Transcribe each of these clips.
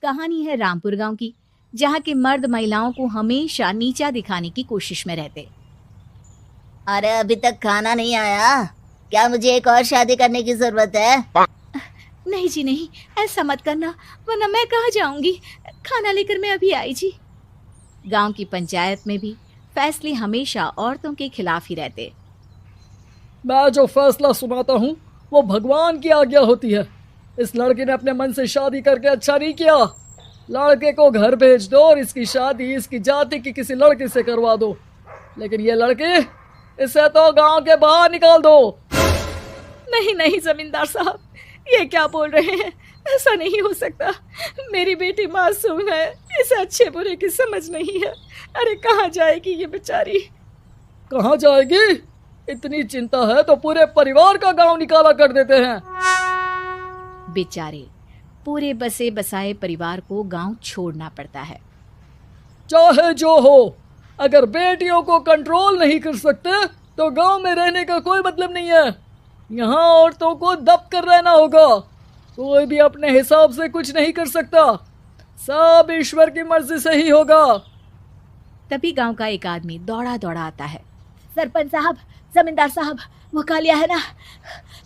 कहानी है रामपुर गांव की, जहां के मर्द महिलाओं को हमेशा नीचा दिखाने की कोशिश में रहते। अरे अभी तक खाना नहीं आया, क्या मुझे एक और शादी करने की जरूरत है? नहीं जी नहीं, ऐसा मत करना, वरना मैं कहाँ जाऊंगी। खाना लेकर मैं अभी आई जी। गांव की पंचायत में भी फैसले हमेशा औरतों के खिलाफ ही रहते। मैं जो फैसला सुनाता हूँ वो भगवान की आज्ञा होती है। इस लड़के ने अपने मन से शादी करके अच्छा नहीं किया। लड़के को घर भेज दो और इसकी शादी इसकी जाति की किसी लड़के से करवा दो, लेकिन ये लड़के, इसे तो गांव के बाहर निकाल दो। नहीं नहीं जमींदार साहब, ये क्या बोल रहे हैं? ऐसा नहीं हो सकता। मेरी बेटी मासूम है, इसे अच्छे बुरे की समझ नहीं है। अरे कहाँ जाएगी ये बेचारी? कहाँ जाएगी? इतनी चिंता है तो पूरे परिवार का गांव निकाला कर देते हैं। बेचारे पूरे बसे बसाए परिवार को गांव छोड़ना पड़ता है। चाहे जो हो, अगर बेटियों को कंट्रोल नहीं कर सकते तो गांव में रहने का कोई मतलब नहीं है। यहाँ औरतों को दब कर रहना होगा। कोई भी अपने हिसाब से कुछ नहीं कर सकता, सब ईश्वर की मर्जी से ही होगा। तभी गांव का एक आदमी दौड़ा दौड़ा आता है। सरपंच साहब, जमींदार साहब, वो कालिया है ना,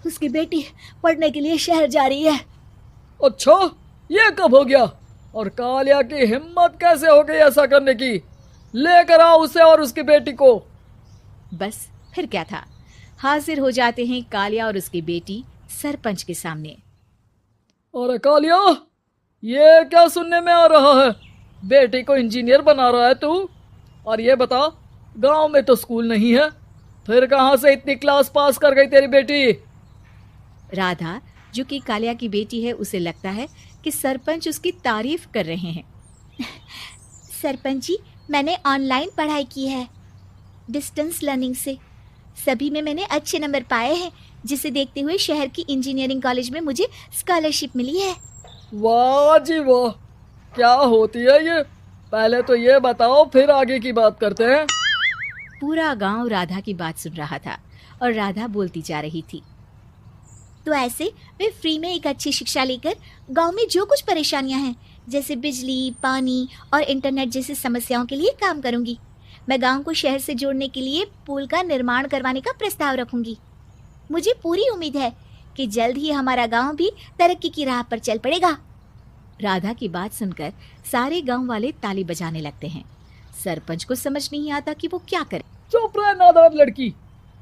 उसकी बेटी पढ़ने के लिए शहर जा रही है। अच्छा, ये कब हो गया? और कालिया की हिम्मत कैसे हो गई ऐसा करने की? लेकर आओ उसे और उसकी बेटी को। बस फिर क्या था, हाजिर हो जाते हैं कालिया और उसकी बेटी सरपंच के सामने। अरे कालिया, ये क्या सुनने में आ रहा है? बेटी को इंजीनियर बना रहा है तू? और ये बता, गांव में तो स्कूल नहीं है, फिर कहां से इतनी क्लास पास कर गई तेरी बेटी? राधा, जो कि कालिया की बेटी है, उसे लगता है कि सरपंच उसकी तारीफ कर रहे हैं। सरपंच जी, मैंने ऑनलाइन पढ़ाई की है, डिस्टेंस लर्निंग से। सभी में मैंने अच्छे नंबर पाए हैं, जिसे देखते हुए शहर की इंजीनियरिंग कॉलेज में मुझे स्कॉलरशिप मिली है। वाह जी वाह, क्या होती है ये? पहले तो ये बताओ, फिर आगे की बात करते हैं। पूरा गांव राधा की बात सुन रहा था और राधा बोलती जा रही थी। तो ऐसे मैं फ्री में एक अच्छी शिक्षा लेकर गांव में जो कुछ परेशानियां हैं, जैसे बिजली, पानी और इंटरनेट जैसी समस्याओं के लिए काम करूंगी। मैं गांव को शहर से जोड़ने के लिए पुल का निर्माण करवाने का प्रस्ताव रखूंगी। मुझे पूरी उम्मीद है कि जल्द ही हमारा गांव भी तरक्की की राह पर चल पड़ेगा। राधा की बात सुनकर सारे गांव वाले ताली बजाने लगते हैं। सरपंच को समझ नहीं आता कि वो क्या करे। चुप रह नादान लड़की,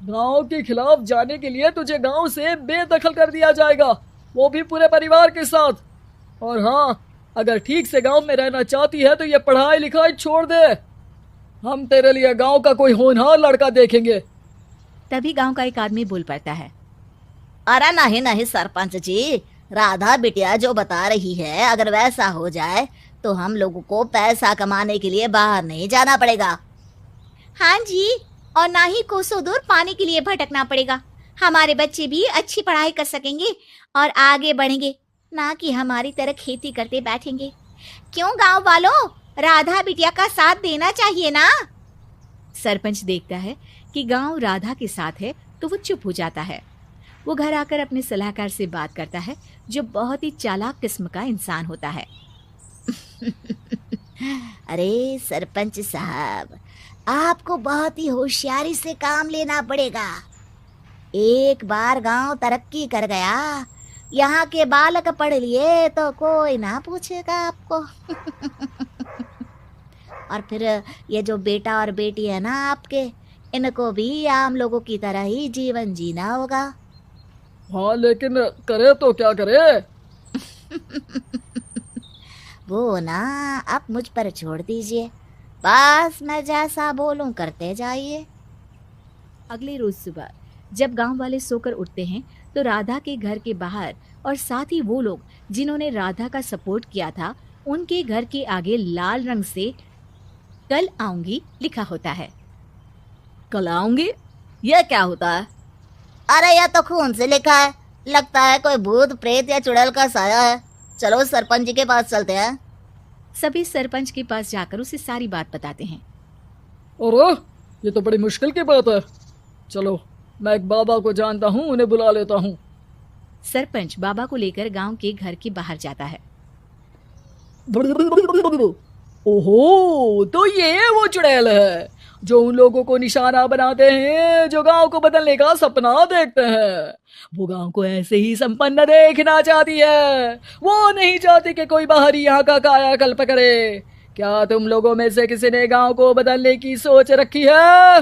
गांव के खिलाफ जाने के लिए तुझे गांव से बेदखल कर दिया जाएगा, वो भी पूरे परिवार के साथ। और हाँ, अगर ठीक से गांव में रहना चाहती है तो ये पढ़ाई लिखाई छोड़ दे। हम तेरे लिए गांव का कोई होनहार लड़का देखेंगे। तभी गांव का एक आदमी बोल पड़ता है। अरे नहीं नहीं सरपंच जी, राधा बिटिया जो बता रही है, अगर वैसा हो जाए तो हम लोगों को पैसा कमाने के लिए बाहर नहीं जाना पड़ेगा। हाँ जी, और ना ही कोसों दूर पानी के लिए भटकना पड़ेगा। हमारे बच्चे भी अच्छी पढ़ाई कर सकेंगे और आगे बढ़ेंगे, ना कि हमारी तरह खेती करते बैठेंगे। क्यों गांव वालों, राधा बिटिया का साथ देना चाहिए ना। सरपंच देखता है कि गांव राधा के साथ है तो वो चुप हो जाता है। वो घर आकर अपने सलाहकार से बात करता है, जो बहुत ही चालाक किस्म का इंसान होता है। अरे सरपंच साहब, आपको बहुत ही होशियारी से काम लेना पड़ेगा। एक बार गांव तरक्की कर गया, यहाँ के बालक पढ़ लिए तो कोई ना पूछेगा आपको। और फिर ये जो बेटा और बेटी है ना आपके, इनको भी आम लोगों की तरह ही जीवन जीना होगा। हाँ, लेकिन करे तो क्या करे? वो ना आप मुझ पर छोड़ दीजिए, बस मैं जैसा बोलूं करते जाइए। अगले रोज सुबह जब गांव वाले सोकर उठते हैं तो राधा के घर के बाहर और साथ ही वो लोग जिन्होंने राधा का सपोर्ट किया था, उनके घर के आगे लाल रंग से कल आऊंगी लिखा होता है। कल आऊंगी, यह क्या होता है? अरे यह तो खून से लिखा है, लगता है कोई भूत प्रेत या चुड़ैल का साया है। चलो सरपंच जी के पास चलते हैं। सभी सरपंच के पास जाकर उसे सारी बात बताते हैं। और ये तो बड़ी मुश्किल की बात है। चलो, मैं एक बाबा को जानता हूँ, उन्हें बुला लेता हूँ। सरपंच बाबा को लेकर गांव के घर के बाहर जाता है। ओहो, तो ये वो चुड़ैल है जो उन लोगों को निशाना बनाते हैं जो गांव को बदलने का सपना देखते हैं। वो गांव को ऐसे ही संपन्न देखना चाहती है। वो नहीं चाहती कि कोई बाहरी यहाँ का कायाकल्प करे। क्या तुम लोगों में से किसी ने गांव को बदलने की सोच रखी है?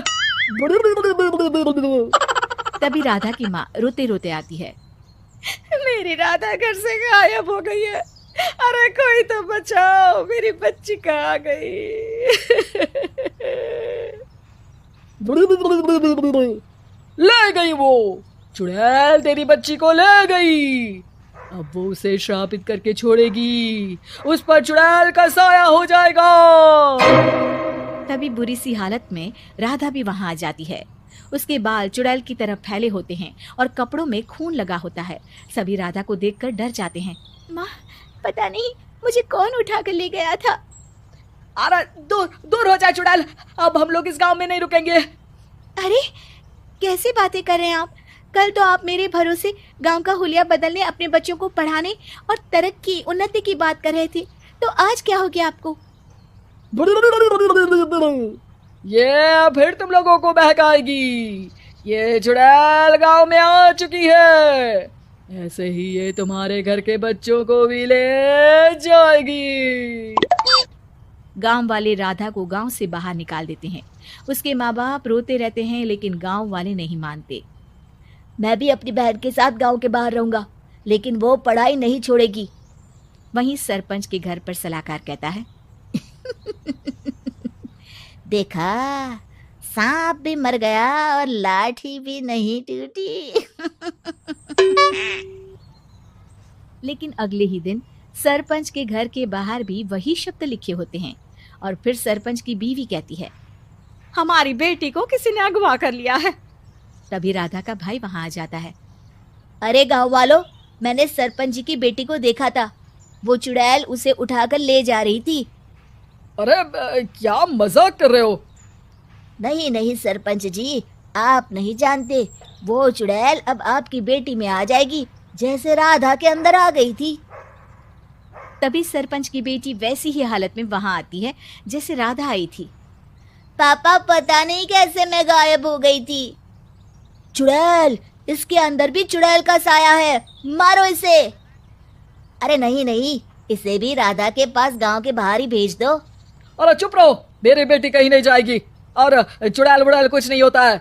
तभी राधा की माँ रोते रोते आती है। मेरी राधा घर से गायब हो गई है। अरे कोई तो बचाओ, मेरी बच्ची कहाँ गई? ले गई वो चुड़ैल, तेरी बच्ची को ले गई। अब वो उसे श्रापित करके छोड़ेगी। उस पर चुड़ैल का साया हो जाएगा। तभी बुरी सी हालत में राधा भी वहां आ जाती है। उसके बाल चुड़ैल की तरफ फैले होते हैं और कपड़ों में खून लगा होता है। सभी राधा को देखकर डर जाते हैं। माँ, पता नहीं मुझे कौन उठा कर ले गया था। अरे दूर हो जा चुड़ैल, अब हम लोग इस गांव में नहीं रुकेंगे। अरे कैसी बातें कर रहे हैं आप? कल तो आप मेरे भरोसे गांव का हुलिया बदलने, अपने बच्चों को पढ़ाने और तरक्की उन्नति की बात कर रहे थे, तो आज क्या हो गया आपको? ये फिर तुम लोगों को बहकाएगी। ये चुड़ैल गांव में आ चुकी है। ऐसे ही ये तुम्हारे घर के बच्चों को भी ले जाएगी। गांव वाले राधा को गांव से बाहर निकाल देते हैं। उसके माँ बाप रोते रहते हैं, लेकिन गांव वाले नहीं मानते। मैं भी अपनी बहन के साथ गांव के बाहर रहूंगा, लेकिन वो पढ़ाई नहीं छोड़ेगी। वहीं सरपंच के घर पर सलाहकार कहता है, देखा, सांप भी मर गया और लाठी भी नहीं टूटी। लेकिन अगले ही दिन सरपंच के घर के बाहर भी वही शब्द लिखे होते हैं। और फिर सरपंच की बीवी कहती है, हमारी बेटी को किसी ने अगवा कर लिया है। तभी राधा का भाई वहां आ जाता है। अरे गांव वालों, मैंने सरपंच जी की बेटी को देखा था। वो चुड़ैल उसे उठाकर ले जा रही थी। अरे क्या मजाक कर रहे हो? नहीं नहीं सरपंच जी, आप नहीं जानते। वो चुड़ैल अब आपकी बेटी में आ जाएगी, जैसे राधा के अंदर आ गई थी। तभी सरपंच की बेटी वैसी ही हालत में वहां आती है जैसे राधा आई थी। पापा, पता नहीं कैसे मैं गायब हो गई थी। चुड़ैल, इसके अंदर भी चुड़ैल का साया है, मारो इसे। अरे नहीं नहीं, इसे भी राधा के पास गांव के बाहर ही भेज दो। अरे चुप रहो, मेरी बेटी कहीं नहीं जाएगी और चुड़ैल वुड़ैल कुछ नहीं होता है।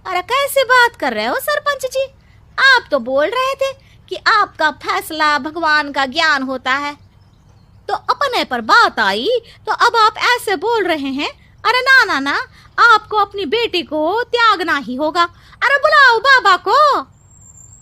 अरे कैसे बात कर रहे हो सरपंच जी? आप तो बोल रहे थे कि आपका फैसला भगवान का ज्ञान होता है, तो अपने पर बात आई तो अब आप ऐसे बोल रहे हैं। अरे ना ना ना, आपको अपनी बेटी को त्यागना ही होगा। अरे बुलाओ बाबा को।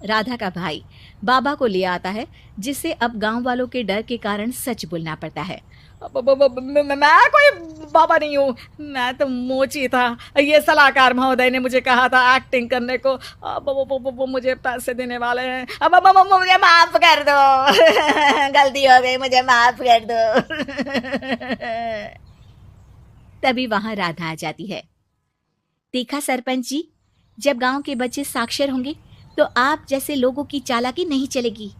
राधा का भाई बाबा को ले आता है, जिससे अब गांव वालों के डर के कारण सच बोलना पड़ता है। मैं कोई बाबा नहीं हूँ, मैं तो मोची था। ये सलाहकार महोदय ने मुझे कहा था एक्टिंग करने को। अब वो मुझे पैसे देने वाले हैं। अब मुझे माफ कर दो। गलती हो गई, मुझे माफ कर दो। तभी वहां राधा आ जाती है। देखा सरपंच जी, जब गांव के बच्चे साक्षर होंगे तो आप जैसे लोगों की चालाकी नहीं चलेगी।